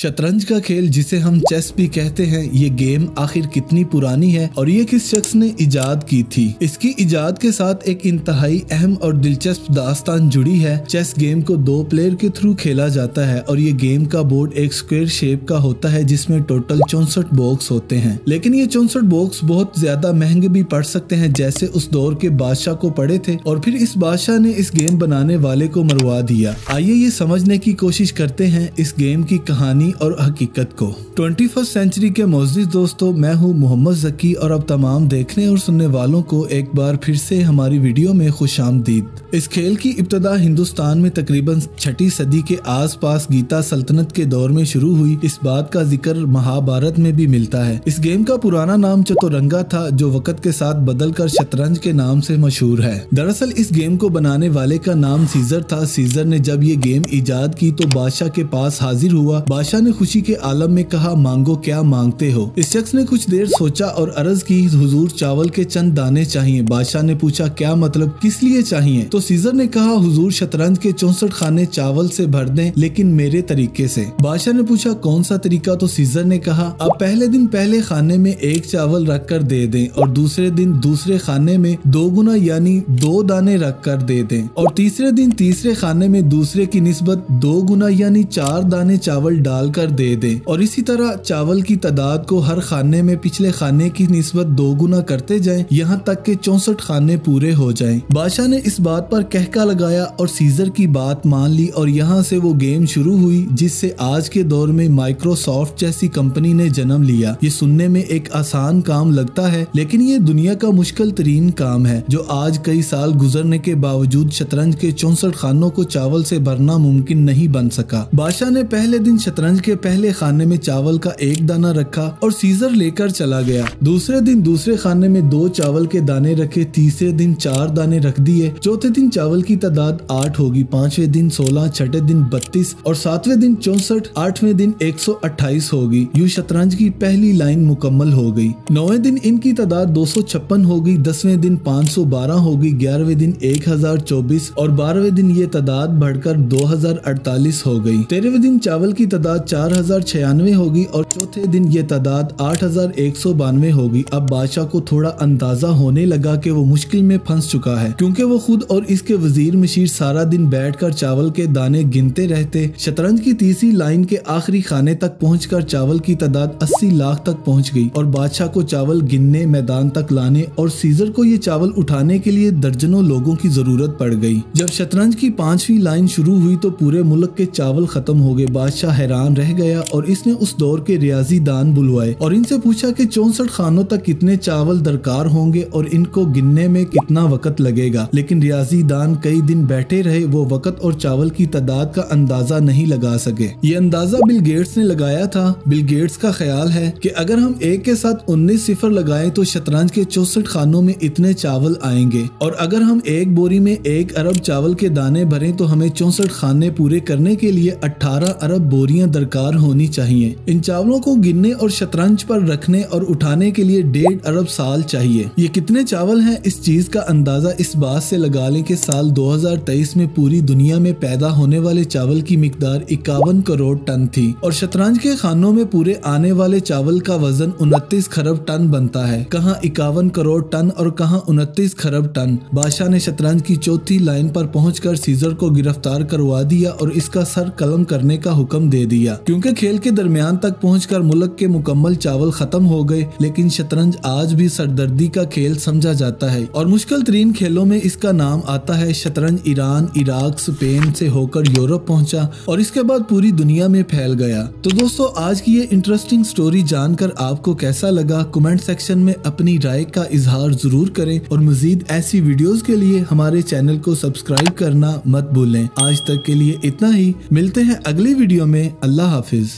शतरंज का खेल जिसे हम चेस भी कहते हैं, ये गेम आखिर कितनी पुरानी है और ये किस शख्स ने इजाद की थी। इसकी इजाद के साथ एक इंतहाई अहम और दिलचस्प दास्तान जुड़ी है। चेस गेम को 2 प्लेयर के थ्रू खेला जाता है और ये गेम का बोर्ड एक स्क्वायर शेप का होता है जिसमें टोटल 64 बॉक्स होते हैं। लेकिन ये 64 बॉक्स बहुत ज्यादा महंगे भी पड़ सकते हैं, जैसे उस दौर के बादशाह को पड़े थे और फिर इस बादशाह ने इस गेम बनाने वाले को मरवा दिया। आइए ये समझने की कोशिश करते हैं इस गेम की कहानी और हकीकत को। 21वीं सेंचुरी के मोअज़्ज़िज़ दोस्तों, मैं हूँ मोहम्मद ज़की और अब तमाम देखने और सुनने वालों को एक बार फिर से हमारी वीडियो में खुशामदीद। इस खेल की इब्तिदा हिंदुस्तान में तकरीबन 6वीं सदी के आसपास गीता सल्तनत के दौर में शुरू हुई। इस बात का जिक्र महाभारत में भी मिलता है। इस गेम का पुराना नाम चतुरंगा था, जो वक्त के साथ बदलकर शतरंज के नाम से मशहूर है। दरअसल इस गेम को बनाने वाले का नाम सीजर था। सीजर ने जब ये गेम इजाद की तो बादशाह के पास हाजिर हुआ। बादशाह ने खुशी के आलम में कहा, मांगो क्या मांगते हो। इस शख्स ने कुछ देर सोचा और अर्ज की, हुजूर चावल के चंद दाने चाहिए। बादशाह ने पूछा, क्या मतलब, किस लिए चाहिए? तो सीजर ने कहा, हुजूर शतरंज के 64 खाने चावल से भर दें, लेकिन मेरे तरीके से। बादशाह ने पूछा, कौन सा तरीका? तो सीजर ने कहा, अब पहले दिन पहले खाने में 1 चावल रख कर दे दें और दूसरे दिन दूसरे खाने में 2 गुना यानी 2 दाने रख कर दे दें और तीसरे दिन तीसरे खाने में दूसरे की निस्बत 2 गुना यानी 4 दाने चावल डालकर दे दें और इसी तरह चावल की तादाद को हर खाने में पिछले खाने की निस्बत 2 गुना करते जाएं, यहाँ तक के 64 खाने पूरे हो जाएं। बादशाह ने इस बात पर कहका लगाया और सीजर की बात मान ली और यहाँ से वो गेम शुरू हुई जिससे आज के दौर में माइक्रोसॉफ्ट जैसी कंपनी ने जन्म लिया। ये सुनने में एक आसान काम लगता है, लेकिन ये दुनिया का मुश्किल तरीन काम है जो आज कई साल गुजरने के बावजूद शतरंज के 64 खानों को चावल से भरना मुमकिन नहीं बन सका। बादशाह ने पहले दिन शतरंज के पहले खाने में चावल का 1 दाना रखा और सीजर लेकर चला गया। दूसरे दिन दूसरे खाने में 2 चावल के दाने रखे, तीसरे दिन 4 दाने रख दिए, चौथे दिन चावल की तादाद 8 होगी, 5वें दिन 16, 6ठे दिन 32 और 7वें दिन 64, 8वें दिन 128 होगी। यूं शतरंज की पहली लाइन मुकम्मल हो गई। 9वें दिन इनकी तादाद 256 होगी, 10वें दिन 512 होगी, 11वें दिन 1024 और 12वें दिन ये तादाद बढ़कर 2048 हो गई। 13वें दिन चावल की तादाद 4096 होगी और चौथे दिन ये तादाद 8192 होगी। अब बादशाह को थोड़ा अंदाजा होने लगा कि वो मुश्किल में फंस चुका है, क्योंकि वो खुद और इसके वजीर मशीर सारा दिन बैठकर चावल के दाने गिनते रहते। शतरंज की तीसरी लाइन के आखिरी खाने तक पहुंचकर चावल की तादाद 80 लाख तक पहुंच गई और बादशाह को चावल गिनने, मैदान तक लाने और सीजर को ये चावल उठाने के लिए दर्जनों लोगों की जरूरत पड़ गई। जब शतरंज की 5वीं लाइन शुरू हुई तो पूरे मुल्क के चावल खत्म हो गए। बादशाह हैरान रह गया और इसने उस दौर के रियाजी दान बुलवाए और इनसे पूछा कि 64 खानों तक कितने चावल दरकार होंगे और इनको गिनने में कितना वक्त लगेगा। लेकिन रियाजी दान कई दिन बैठे रहे, वो वक्त और चावल की तादाद का अंदाजा नहीं लगा सके। ये अंदाजा बिल गेट्स ने लगाया था। बिल गेट्स का ख्याल है कि अगर हम 1 के साथ 19 सिफर लगाएं तो शतरंज के 64 खानों में इतने चावल आएंगे और अगर हम 1 बोरी में 1 अरब चावल के दाने भरें तो हमें 64 खाने पूरे करने के लिए 18 अरब बोरियां दरकार होनी चाहिए। इन चावलों को गिनने और शतरंज पर रखने और उठाने के लिए 1.5 अरब साल चाहिए। ये कितने चावल हैं, इस चीज का अंदाजा इस बात से लगा लें कि साल 2023 में पूरी दुनिया में पैदा होने वाले चावल की मिकदार 51 करोड़ टन थी और शतरंज के खानों में पूरे आने वाले चावल का वजन 29 खरब टन बनता है। कहाँ 51 करोड़ टन और कहाँ 29 खरब टन। बादशाह ने शतरंज की 4थी लाइन पर पहुंचकर सीजर को गिरफ्तार करवा दिया और इसका सर कलम करने का हुक्म दे दिया, क्योंकि खेल के दरमियान तक पहुंचकर मुल्क के मुकम्मल चावल खत्म हो गए। लेकिन शतरंज आज भी सरदर्दी का खेल समझा जाता है और मुश्किल तरीन खेलों में इसका नाम आता है। शतरंज ईरान, इराक, स्पेन से होकर यूरोप पहुंचा और इसके बाद पूरी दुनिया में फैल गया। तो दोस्तों, आज की ये इंटरेस्टिंग स्टोरी जानकर आपको कैसा लगा, कमेंट सेक्शन में अपनी राय का इजहार जरूर करें और मजीद ऐसी वीडियोस के लिए हमारे चैनल को सब्सक्राइब करना मत भूलें। आज तक के लिए इतना ही, मिलते हैं अगली वीडियो में। अल्लाह हाफिज।